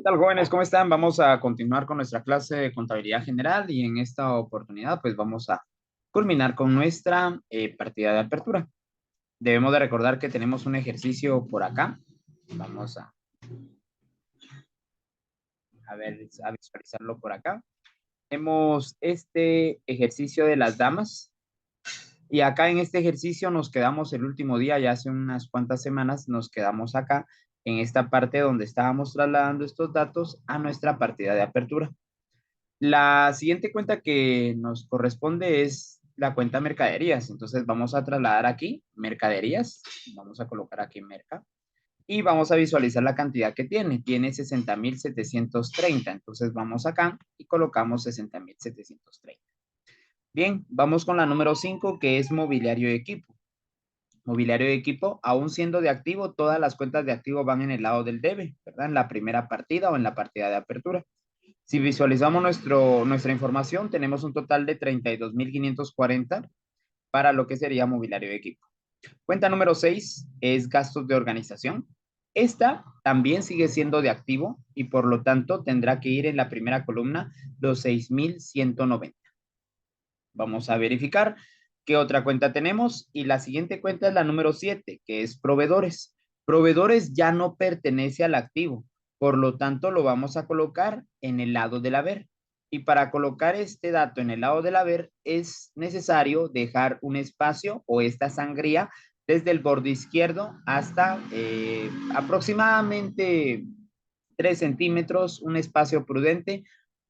¿Qué tal, jóvenes? ¿Cómo están? Vamos a continuar con nuestra clase de contabilidad general y en esta oportunidad pues vamos a culminar con nuestra partida de apertura. Debemos de recordar que tenemos un ejercicio por acá. Vamos a ver, a visualizarlo por acá. Tenemos este ejercicio de las damas y acá en este ejercicio nos quedamos el último día, ya hace unas cuantas semanas, nos quedamos acá en esta parte donde estábamos trasladando estos datos a nuestra partida de apertura. La siguiente cuenta que nos corresponde es la cuenta mercaderías. Entonces vamos a trasladar aquí mercaderías. Vamos a colocar aquí merca. Y vamos a visualizar la cantidad que tiene. Tiene 60.730. Entonces vamos acá y colocamos 60.730. Bien, vamos con la número 5 que es mobiliario de equipo. Mobiliario de equipo, aún siendo de activo, todas las cuentas de activo van en el lado del debe, ¿verdad? En la primera partida o en la partida de apertura. Si visualizamos nuestra información, tenemos un total de 32.540 para lo que sería mobiliario de equipo. Cuenta número 6 es gastos de organización. Esta también sigue siendo de activo y por lo tanto tendrá que ir en la primera columna los 6.190. Vamos a verificar qué otra cuenta tenemos y la siguiente cuenta es la número 7, que es proveedores. Proveedores ya no pertenece al activo, por lo tanto lo vamos a colocar en el lado del haber. Y para colocar este dato en el lado del haber es necesario dejar un espacio o esta sangría desde el borde izquierdo hasta aproximadamente 3 centímetros, un espacio prudente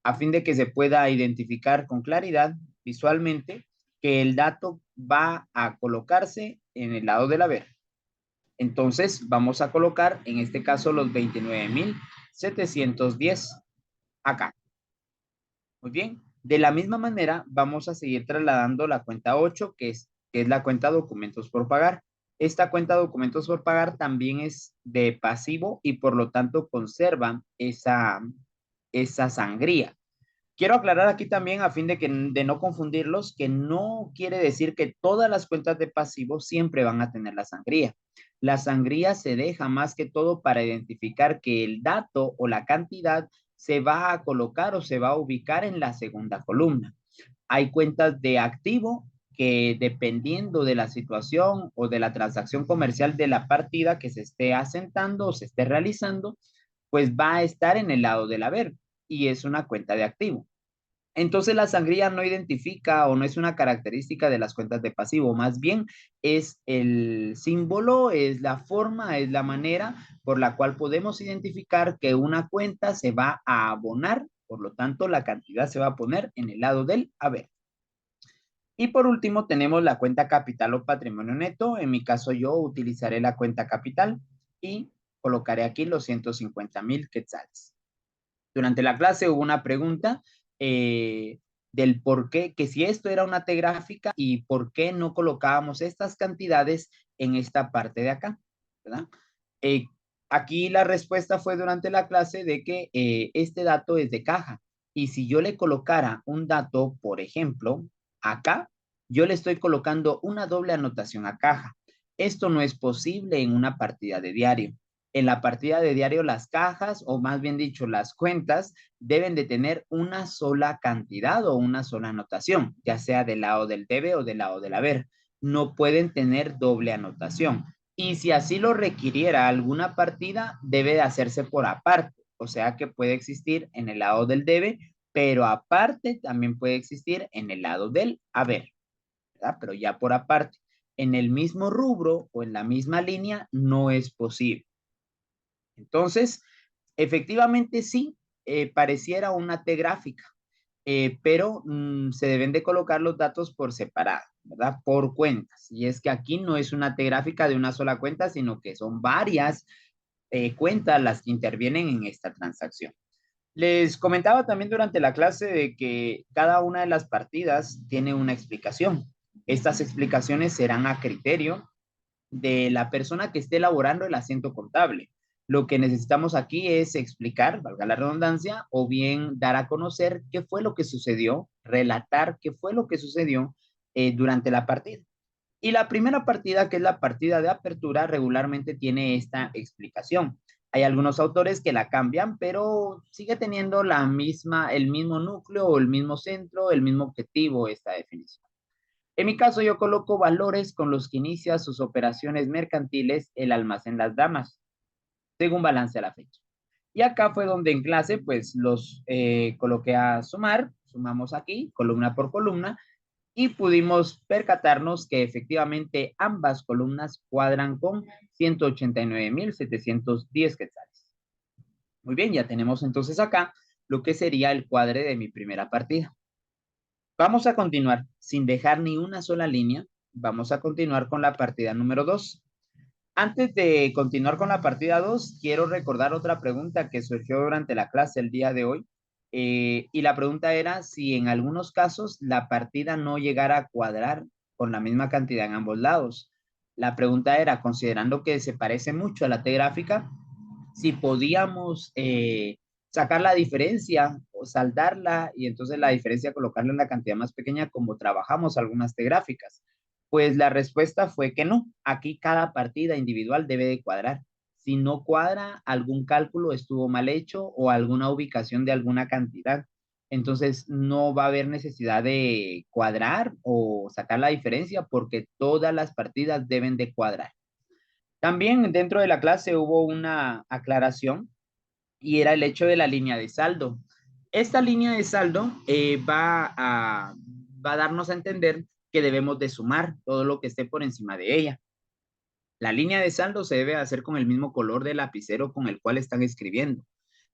a fin de que se pueda identificar con claridad visualmente que el dato va a colocarse en el lado del haber. Entonces vamos a colocar en este caso los 29.710 acá. Muy bien. De la misma manera vamos a seguir trasladando la cuenta 8 que es la cuenta documentos por pagar. Esta cuenta documentos por pagar también es de pasivo y por lo tanto conserva esa sangría. Quiero aclarar aquí también, a fin de no confundirlos, que no quiere decir que todas las cuentas de pasivo siempre van a tener la sangría. La sangría se deja más que todo para identificar que el dato o la cantidad se va a colocar o se va a ubicar en la segunda columna. Hay cuentas de activo que dependiendo de la situación o de la transacción comercial de la partida que se esté asentando o se esté realizando, pues va a estar en el lado del haber y es una cuenta de activo. Entonces la sangría no identifica o no es una característica de las cuentas de pasivo, más bien es el símbolo, es la forma, es la manera por la cual podemos identificar que una cuenta se va a abonar, por lo tanto la cantidad se va a poner en el lado del haber. Y por último tenemos la cuenta capital o patrimonio neto. En mi caso yo utilizaré la cuenta capital y colocaré aquí los 150.000 quetzales. Durante la clase hubo una pregunta del por qué, que si esto era una T gráfica y por qué no colocábamos estas cantidades en esta parte de acá, ¿verdad? Eh, Aquí la respuesta fue durante la clase de que este dato es de caja y si yo le colocara un dato, por ejemplo, acá, yo le estoy colocando una doble anotación a caja. Esto no es posible en una partida de diario. En la partida de diario las cajas, o más bien dicho, las cuentas, deben de tener una sola cantidad o una sola anotación, ya sea del lado del debe o del lado del haber. No pueden tener doble anotación. Y si así lo requiriera alguna partida, debe de hacerse por aparte. O sea que puede existir en el lado del debe, pero aparte también puede existir en el lado del haber, ¿verdad? Pero ya por aparte. En el mismo rubro o en la misma línea no es posible. Entonces, efectivamente sí, pareciera una T gráfica, pero se deben de colocar los datos por separado, ¿verdad? Por cuentas. Y es que aquí no es una T gráfica de una sola cuenta, sino que son varias cuentas las que intervienen en esta transacción. Les comentaba también durante la clase de que cada una de las partidas tiene una explicación. Estas explicaciones serán a criterio de la persona que esté elaborando el asiento contable. Lo que necesitamos aquí es explicar, valga la redundancia, o bien dar a conocer qué fue lo que sucedió, relatar qué fue lo que sucedió durante la partida. Y la primera partida, que es la partida de apertura, regularmente tiene esta explicación. Hay algunos autores que la cambian, pero sigue teniendo el mismo núcleo o el mismo centro, el mismo objetivo esta definición. En mi caso, yo coloco valores con los que inicia sus operaciones mercantiles el almacén Las Damas, según balance a la fecha. Y acá fue donde en clase, pues los coloqué a sumar, sumamos aquí, columna por columna, y pudimos percatarnos que efectivamente ambas columnas cuadran con 189.710 quetzales. Muy bien, ya tenemos entonces acá lo que sería el cuadre de mi primera partida. Vamos a continuar sin dejar ni una sola línea. Vamos a continuar con la partida número 2. Antes de continuar con la partida 2, quiero recordar otra pregunta que surgió durante la clase el día de hoy. Y la pregunta era si en algunos casos la partida no llegara a cuadrar con la misma cantidad en ambos lados. La pregunta era, considerando que se parece mucho a la T gráfica, si podíamos sacar la diferencia o saldarla y entonces la diferencia colocarla en la cantidad más pequeña como trabajamos algunas T gráficas. Pues la respuesta fue que no. Aquí cada partida individual debe de cuadrar. Si no cuadra, algún cálculo estuvo mal hecho o alguna ubicación de alguna cantidad. Entonces no va a haber necesidad de cuadrar o sacar la diferencia porque todas las partidas deben de cuadrar. También dentro de la clase hubo una aclaración y era el hecho de la línea de saldo. Esta línea de saldo va a darnos a entender que debemos de sumar todo lo que esté por encima de ella. La línea de saldo se debe hacer con el mismo color de lapicero con el cual están escribiendo.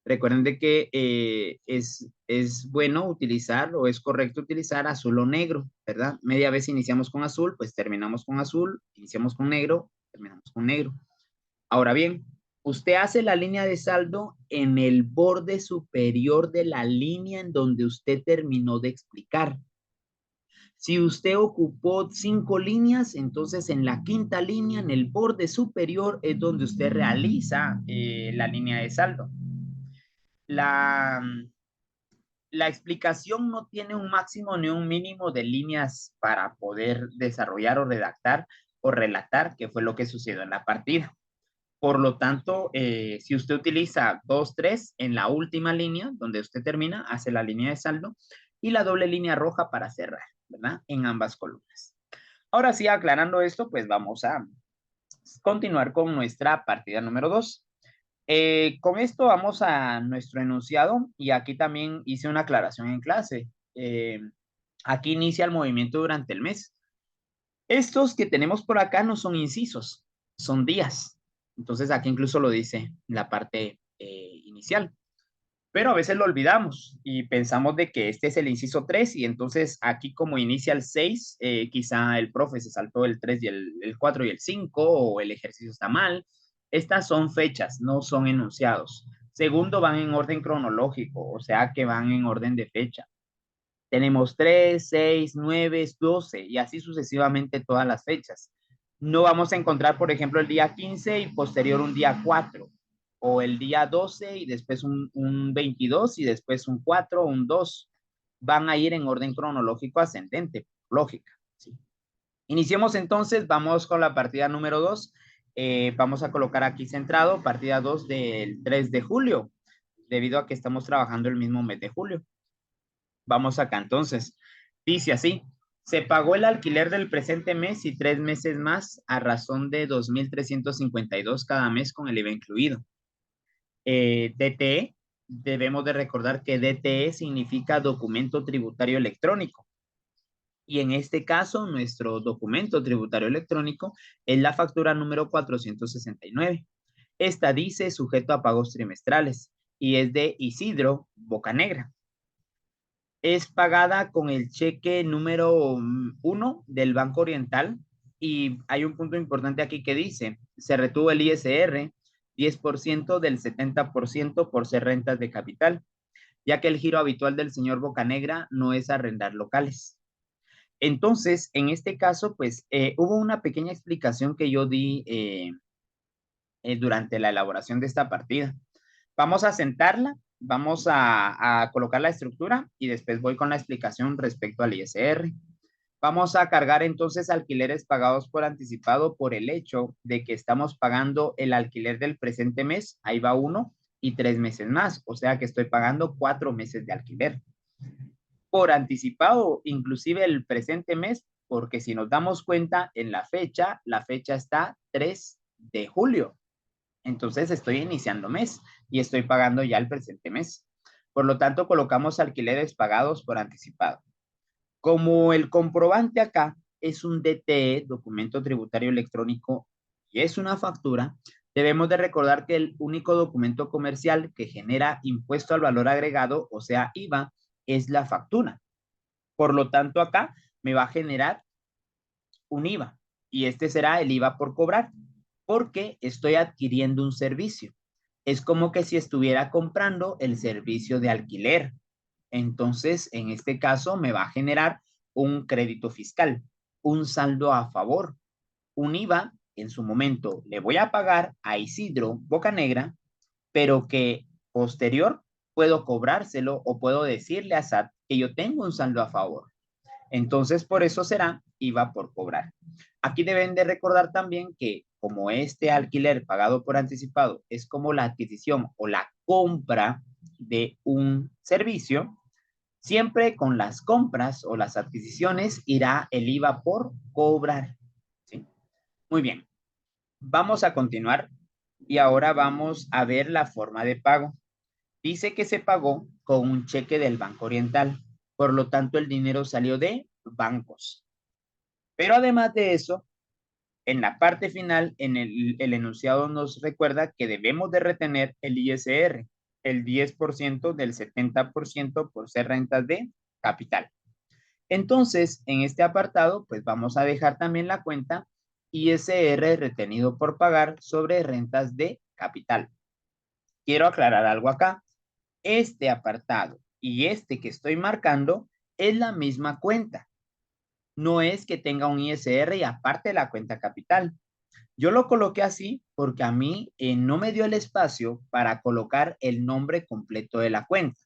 Recuerden de que es bueno utilizar o es correcto utilizar azul o negro, ¿verdad? Media vez iniciamos con azul, pues terminamos con azul, iniciamos con negro, terminamos con negro. Ahora bien, usted hace la línea de saldo en el borde superior de la línea en donde usted terminó de explicar. Si usted ocupó 5 líneas, entonces en la quinta línea, en el borde superior, es donde usted realiza la línea de saldo. La, la explicación no tiene un máximo ni un mínimo de líneas para poder desarrollar o redactar o relatar qué fue lo que sucedió en la partida. Por lo tanto, si usted utiliza 2, 3 en la última línea, donde usted termina, hace la línea de saldo y la doble línea roja para cerrar, ¿verdad? En ambas columnas. Ahora sí, aclarando esto, pues vamos a continuar con nuestra partida número 2. Con esto vamos a nuestro enunciado y aquí también hice una aclaración en clase. Aquí inicia el movimiento durante el mes. Estos que tenemos por acá no son incisos, son días. Entonces aquí incluso lo dice en la parte inicial. Pero a veces lo olvidamos y pensamos de que este es el inciso 3 y entonces aquí como inicia el 6, quizá el profe se saltó el 3 y el 4 y el 5 o el ejercicio está mal. Estas son fechas, no son enunciados. Segundo, van en orden cronológico, o sea que van en orden de fecha. Tenemos 3, 6, 9, 12 y así sucesivamente todas las fechas. No vamos a encontrar, por ejemplo, el día 15 y posterior un día 4 o el día 12 y después un 22 y después un 4 o un 2. Van a ir en orden cronológico ascendente, lógica. ¿Sí? Iniciemos entonces, vamos con la partida número 2. Vamos a colocar aquí centrado, partida 2 del 3 de julio, debido a que estamos trabajando el mismo mes de julio. Vamos acá entonces. Dice así, se pagó el alquiler del presente mes y 3 meses más a razón de 2.352 cada mes con el IVA incluido. DTE, debemos de recordar que DTE significa documento tributario electrónico. Y en este caso, nuestro documento tributario electrónico es la factura número 469. Esta dice sujeto a pagos trimestrales y es de Isidro Bocanegra. Es pagada con el cheque número 1 del Banco Oriental y hay un punto importante aquí que dice, se retuvo el ISR 10% del 70% por ser rentas de capital, ya que el giro habitual del señor Bocanegra no es arrendar locales. Entonces, en este caso, pues hubo una pequeña explicación que yo di durante la elaboración de esta partida. Vamos a sentarla, vamos a colocar la estructura y después voy con la explicación respecto al ISR. Vamos a cargar entonces alquileres pagados por anticipado por el hecho de que estamos pagando el alquiler del presente mes, ahí va uno, y 3 meses más, o sea que estoy pagando 4 meses de alquiler. Por anticipado, inclusive el presente mes, porque si nos damos cuenta en la fecha está 3 de julio. Entonces estoy iniciando mes y estoy pagando ya el presente mes. Por lo tanto, colocamos alquileres pagados por anticipado. Como el comprobante acá es un DTE, documento tributario electrónico, y es una factura, debemos de recordar que el único documento comercial que genera impuesto al valor agregado, o sea, IVA, es la factura. Por lo tanto, acá me va a generar un IVA y este será el IVA por cobrar porque estoy adquiriendo un servicio. Es como que si estuviera comprando el servicio de alquiler. Entonces, en este caso, me va a generar un crédito fiscal, un saldo a favor, un IVA. En su momento le voy a pagar a Isidro Bocanegra, pero que posterior puedo cobrárselo o puedo decirle a SAT que yo tengo un saldo a favor. Entonces, por eso será IVA por cobrar. Aquí deben de recordar también que como este alquiler pagado por anticipado es como la adquisición o la compra de un servicio, siempre con las compras o las adquisiciones irá el IVA por cobrar. ¿Sí? Muy bien, vamos a continuar y ahora vamos a ver la forma de pago. Dice que se pagó con un cheque del Banco Oriental, por lo tanto el dinero salió de bancos. Pero además de eso, en la parte final, en el enunciado nos recuerda que debemos de retener el ISR, el 10% del 70% por ser rentas de capital. Entonces, en este apartado, pues vamos a dejar también la cuenta ISR retenido por pagar sobre rentas de capital. Quiero aclarar algo acá. Este apartado y este que estoy marcando es la misma cuenta. No es que tenga un ISR y aparte la cuenta capital. Yo lo coloqué así porque a mí no me dio el espacio para colocar el nombre completo de la cuenta.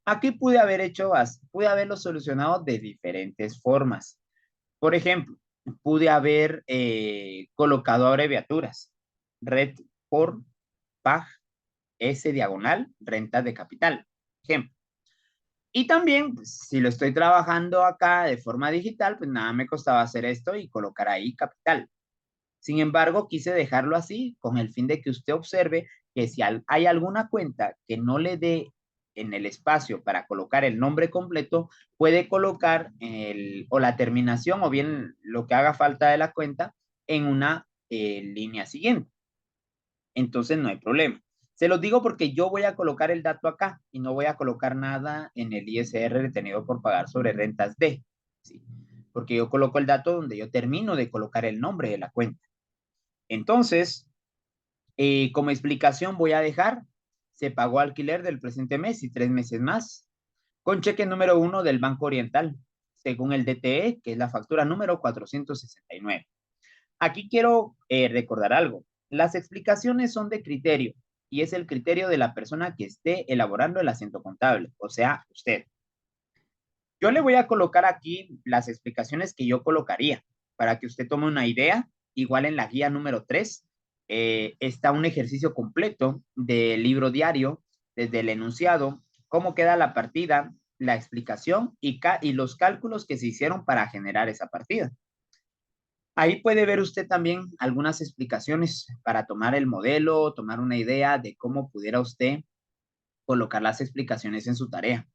Aquí pude haberlo solucionado de diferentes formas. Por ejemplo, pude haber colocado abreviaturas. Red por PAG, S diagonal, renta de capital. Ejemplo. Y también, pues, si lo estoy trabajando acá de forma digital, pues nada me costaba hacer esto y colocar ahí capital. Sin embargo, quise dejarlo así con el fin de que usted observe que si hay alguna cuenta que no le dé en el espacio para colocar el nombre completo, puede colocar o la terminación o bien lo que haga falta de la cuenta en una línea siguiente. Entonces no hay problema. Se los digo porque yo voy a colocar el dato acá y no voy a colocar nada en el ISR retenido por pagar sobre rentas de, ¿sí? Porque yo coloco el dato donde yo termino de colocar el nombre de la cuenta. Entonces, como explicación voy a dejar, se pagó alquiler del presente mes y 3 meses más, con cheque número 1 del Banco Oriental, según el DTE, que es la factura número 469. Aquí quiero recordar algo. Las explicaciones son de criterio y es el criterio de la persona que esté elaborando el asiento contable, o sea, usted. Yo le voy a colocar aquí las explicaciones que yo colocaría para que usted tome una idea. Igual en la guía número 3 está un ejercicio completo del libro diario, desde el enunciado, cómo queda la partida, la explicación y los cálculos que se hicieron para generar esa partida. Ahí puede ver usted también algunas explicaciones para tomar el modelo, tomar una idea de cómo pudiera usted colocar las explicaciones en su tarea.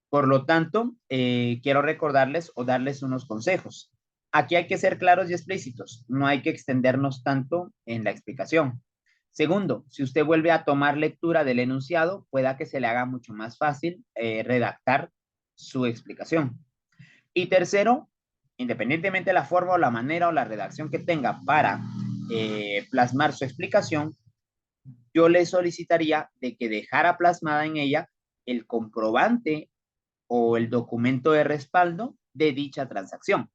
Por lo tanto, quiero recordarles o darles unos consejos. Aquí hay que ser claros y explícitos. No hay que extendernos tanto en la explicación. Segundo, si usted vuelve a tomar lectura del enunciado, pueda que se le haga mucho más fácil redactar su explicación. Y tercero, independientemente de la forma o la manera o la redacción que tenga para plasmar su explicación, yo le solicitaría de que dejara plasmada en ella el comprobante o el documento de respaldo de dicha transacción.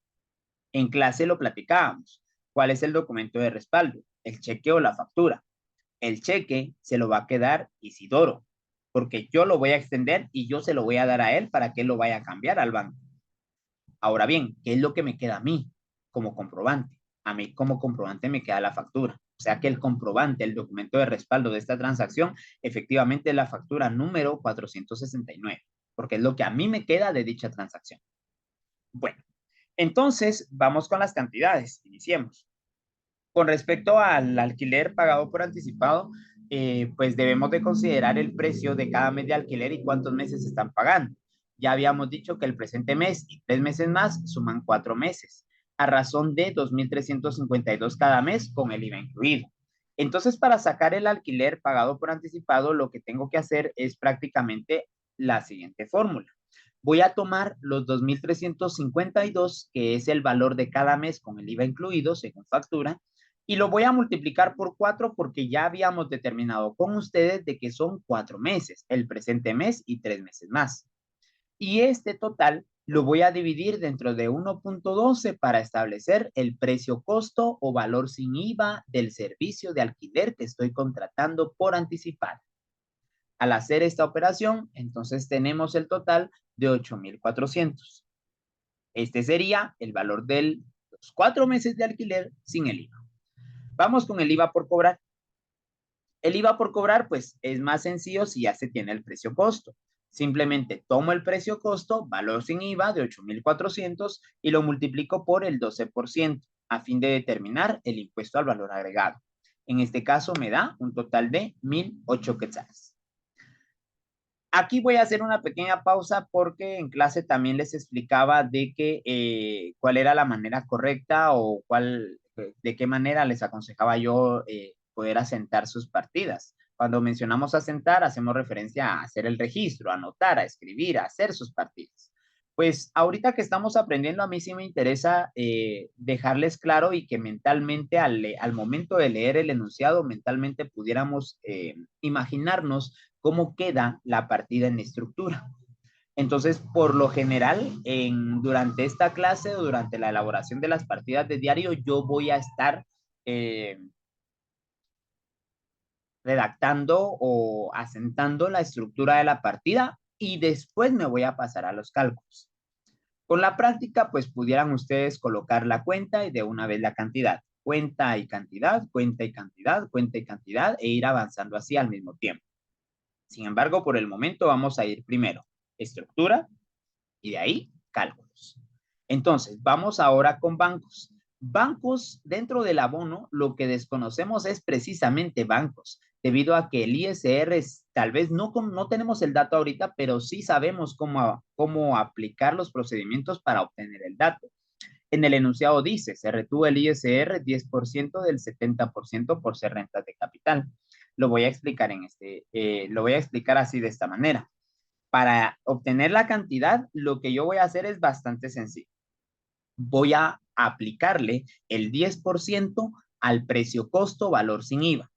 En clase lo platicábamos. ¿Cuál es el documento de respaldo? El cheque o la factura. El cheque se lo va a quedar Isidoro, porque yo lo voy a extender y yo se lo voy a dar a él para que él lo vaya a cambiar al banco. Ahora bien, ¿qué es lo que me queda a mí como comprobante? A mí como comprobante me queda la factura. O sea que el comprobante, el documento de respaldo de esta transacción, efectivamente es la factura número 469, porque es lo que a mí me queda de dicha transacción. Bueno, entonces vamos con las cantidades. Iniciemos. Con respecto al alquiler pagado por anticipado, pues debemos de considerar el precio de cada mes de alquiler y cuántos meses están pagando. Ya habíamos dicho que el presente mes y 3 meses más suman 4 meses, a razón de 2.352 cada mes con el IVA incluido. Entonces, para sacar el alquiler pagado por anticipado, lo que tengo que hacer es prácticamente la siguiente fórmula. Voy a tomar los 2.352, que es el valor de cada mes con el IVA incluido, según factura, y lo voy a multiplicar por 4 porque ya habíamos determinado con ustedes de que son 4 meses, el presente mes y 3 meses más. Y este total lo voy a dividir dentro de 1.12 para establecer el precio costo o valor sin IVA del servicio de alquiler que estoy contratando por anticipado. Al hacer esta operación, entonces tenemos el total de 8.400. Este sería el valor de los 4 meses de alquiler sin el IVA. Vamos con el IVA por cobrar. El IVA por cobrar, pues es más sencillo si ya se tiene el precio costo. Simplemente tomo el precio costo, valor sin IVA de 8.400 y lo multiplico por el 12% a fin de determinar el impuesto al valor agregado. En este caso me da un total de 1.008 quetzales. Aquí voy a hacer una pequeña pausa porque en clase también les explicaba de que cuál era la manera correcta o de qué manera les aconsejaba yo poder asentar sus partidas. Cuando mencionamos asentar, hacemos referencia a hacer el registro, a anotar, a escribir, a hacer sus partidas. Pues ahorita que estamos aprendiendo, a mí sí me interesa dejarles claro y que mentalmente al momento de leer el enunciado, mentalmente pudiéramos imaginarnos cómo queda la partida en estructura. Entonces, por lo general, durante esta clase o durante la elaboración de las partidas de diario, yo voy a estar eh, redactando o asentando la estructura de la partida y después me voy a pasar a los cálculos. Con la práctica, pues pudieran ustedes colocar la cuenta y de una vez la cantidad. Cuenta y cantidad, cuenta y cantidad, cuenta y cantidad e ir avanzando así al mismo tiempo. Sin embargo, por el momento vamos a ir primero estructura y de ahí cálculos. Entonces, vamos ahora con bancos. Bancos, dentro del abono, lo que desconocemos es precisamente bancos, debido a que el ISR tal vez no tenemos el dato ahorita, pero sí sabemos cómo aplicar los procedimientos para obtener el dato. En el enunciado dice, se retuvo el ISR 10% del 70% por ser rentas de capital. Lo voy a explicar lo voy a explicar así de esta manera. Para obtener la cantidad, lo que yo voy a hacer es bastante sencillo. Voy a aplicarle el 10% al precio costo valor sin IVA.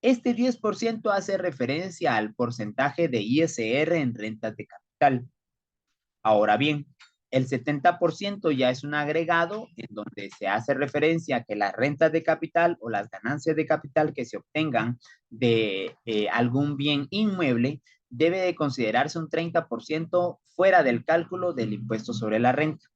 Este 10% hace referencia al porcentaje de ISR en rentas de capital. Ahora bien, el 70% ya es un agregado en donde se hace referencia a que las rentas de capital o las ganancias de capital que se obtengan de algún bien inmueble debe de considerarse un 30% fuera del cálculo del impuesto sobre la renta.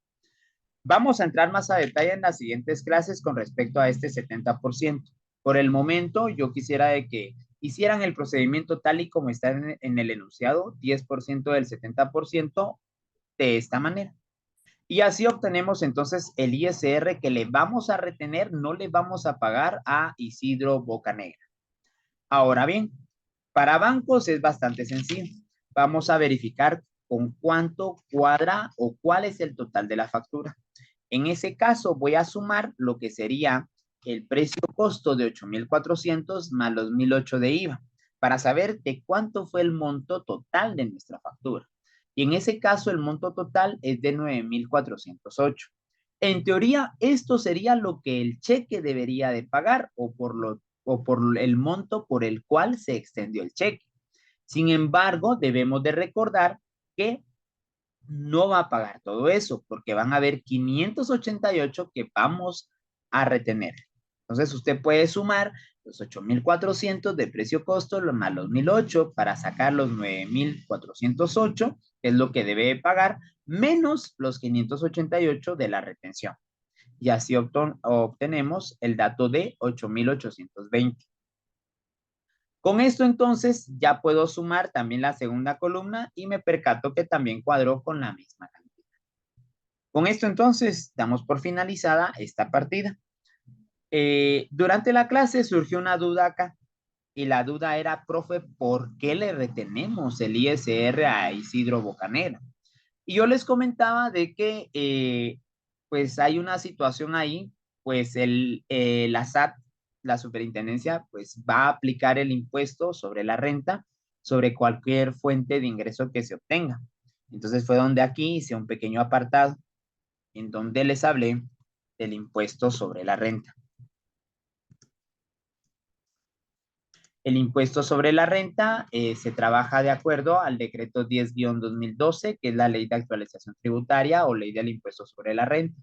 Vamos a entrar más a detalle en las siguientes clases con respecto a este 70%. Por el momento, yo quisiera de que hicieran el procedimiento tal y como está en el enunciado, 10% del 70%, de esta manera. Y así obtenemos entonces el ISR que le vamos a retener, no le vamos a pagar a Isidro Bocanegra. Ahora bien, para bancos es bastante sencillo. Vamos a verificar con cuánto cuadra o cuál es el total de la factura. En ese caso voy a sumar lo que sería el precio costo de 8.400 más los 1.008 de IVA para saber de cuánto fue el monto total de nuestra factura. Y en ese caso el monto total es de 9.408. En teoría, esto sería lo que el cheque debería de pagar o por el monto por el cual se extendió el cheque. Sin embargo, debemos de recordar que no va a pagar todo eso porque van a haber 588 que vamos a retener. Entonces usted puede sumar Los 8.400 de precio-costo más los 1.008 para sacar los 9.408, que es lo que debe pagar, menos los 588 de la retención. Y así obtenemos el dato de 8.820. Con esto entonces ya puedo sumar también la segunda columna y me percato que también cuadró con la misma cantidad. Con esto entonces damos por finalizada esta partida. Durante la clase surgió una duda acá y la duda era, profe, ¿por qué le retenemos el ISR a Isidro Bocanera? Y yo les comentaba de que pues hay una situación ahí, pues la SAT, la superintendencia, pues va a aplicar el impuesto sobre la renta sobre cualquier fuente de ingreso que se obtenga. Entonces fue donde aquí hice un pequeño apartado en donde les hablé del impuesto sobre la renta. El impuesto sobre la renta se trabaja de acuerdo al decreto 10-2012, que es la ley de actualización tributaria o ley del impuesto sobre la renta.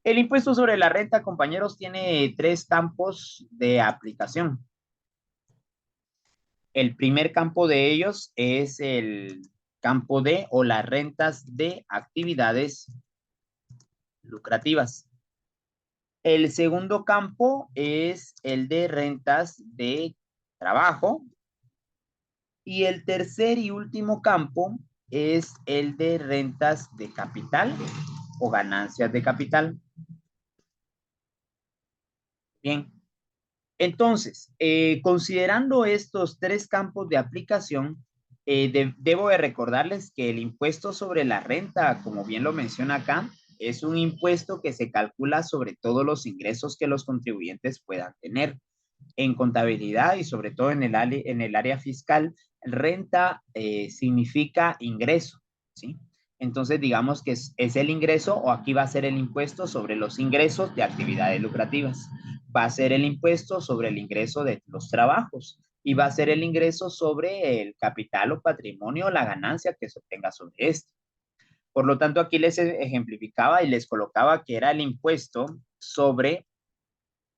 El impuesto sobre la renta, compañeros, tiene tres campos de aplicación. El primer campo de ellos es el campo de o las rentas de actividades lucrativas. El segundo campo es el de rentas de trabajo. Y el tercer y último campo es el de rentas de capital o ganancias de capital. Bien, entonces, considerando estos tres campos de aplicación, debo de recordarles que el impuesto sobre la renta, como bien lo menciona acá, es un impuesto que se calcula sobre todos los ingresos que los contribuyentes puedan tener. En contabilidad y sobre todo en el área fiscal, renta significa ingreso, ¿sí? Entonces, digamos que es el ingreso o aquí va a ser el impuesto sobre los ingresos de actividades lucrativas. Va a ser el impuesto sobre el ingreso de los trabajos y va a ser el ingreso sobre el capital o patrimonio o la ganancia que se obtenga sobre esto. Por lo tanto, aquí les ejemplificaba y les colocaba que era el impuesto sobre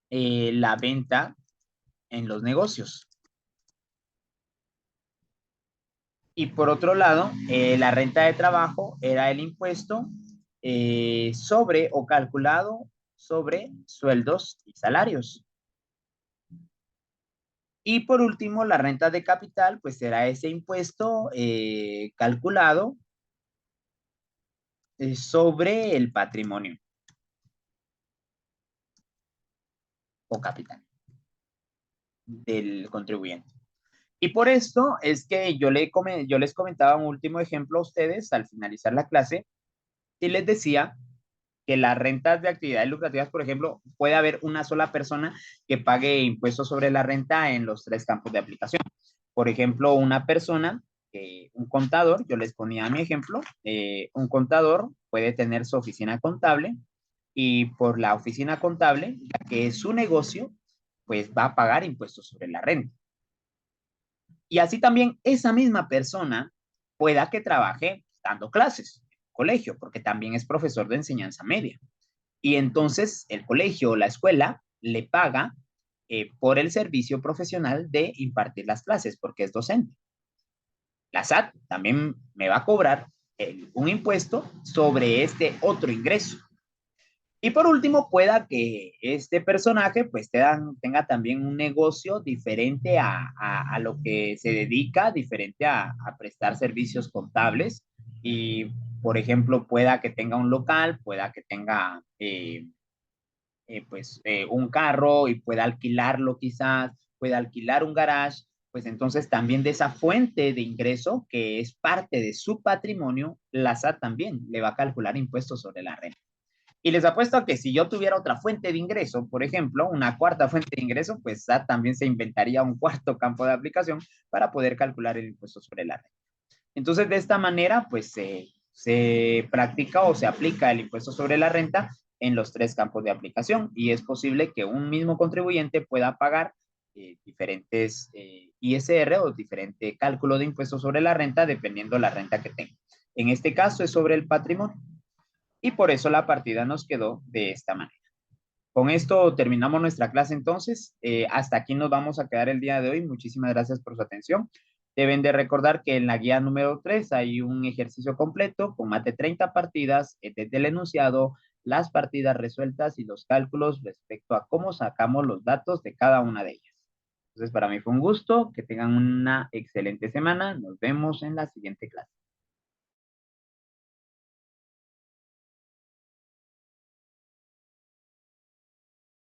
la venta en los negocios. Y por otro lado, la renta de trabajo era el impuesto sobre o calculado sobre sueldos y salarios. Y por último, la renta de capital, pues será ese impuesto calculado sobre el patrimonio o capital del contribuyente. Y por esto es que yo les comentaba un último ejemplo a ustedes al finalizar la clase y les decía que las rentas de actividades lucrativas, por ejemplo, puede haber una sola persona que pague impuestos sobre la renta en los tres campos de aplicación. Por ejemplo, una persona, un contador, yo les ponía mi ejemplo, un contador puede tener su oficina contable y por la oficina contable, ya que es su negocio, pues va a pagar impuestos sobre la renta. Y así también esa misma persona pueda que trabaje dando clases en el colegio, porque también es profesor de enseñanza media. Y entonces el colegio o la escuela le paga por el servicio profesional de impartir las clases, porque es docente. La SAT también me va a cobrar un impuesto sobre este otro ingreso. Y por último, pueda que este personaje pues tenga también un negocio diferente a lo que se dedica, diferente a prestar servicios contables. Y, por ejemplo, pueda que tenga un local, pueda que tenga un carro y pueda alquilarlo quizás, pueda alquilar un garage, pues entonces también de esa fuente de ingreso que es parte de su patrimonio, la SAT también le va a calcular impuestos sobre la renta. Y les apuesto a que si yo tuviera otra fuente de ingreso, por ejemplo, una cuarta fuente de ingreso, pues SAT también se inventaría un cuarto campo de aplicación para poder calcular el impuesto sobre la renta. Entonces, de esta manera, pues se practica o se aplica el impuesto sobre la renta en los tres campos de aplicación y es posible que un mismo contribuyente pueda pagar diferentes ISR o diferente cálculo de impuestos sobre la renta dependiendo la renta que tenga. En este caso es sobre el patrimonio y por eso la partida nos quedó de esta manera. Con esto terminamos nuestra clase entonces. Hasta aquí nos vamos a quedar el día de hoy. Muchísimas gracias por su atención. Deben de recordar que en la guía número 3 hay un ejercicio completo con más de 30 partidas desde el enunciado, las partidas resueltas y los cálculos respecto a cómo sacamos los datos de cada una de ellas. Entonces, para mí fue un gusto. Que tengan una excelente semana. Nos vemos en la siguiente clase.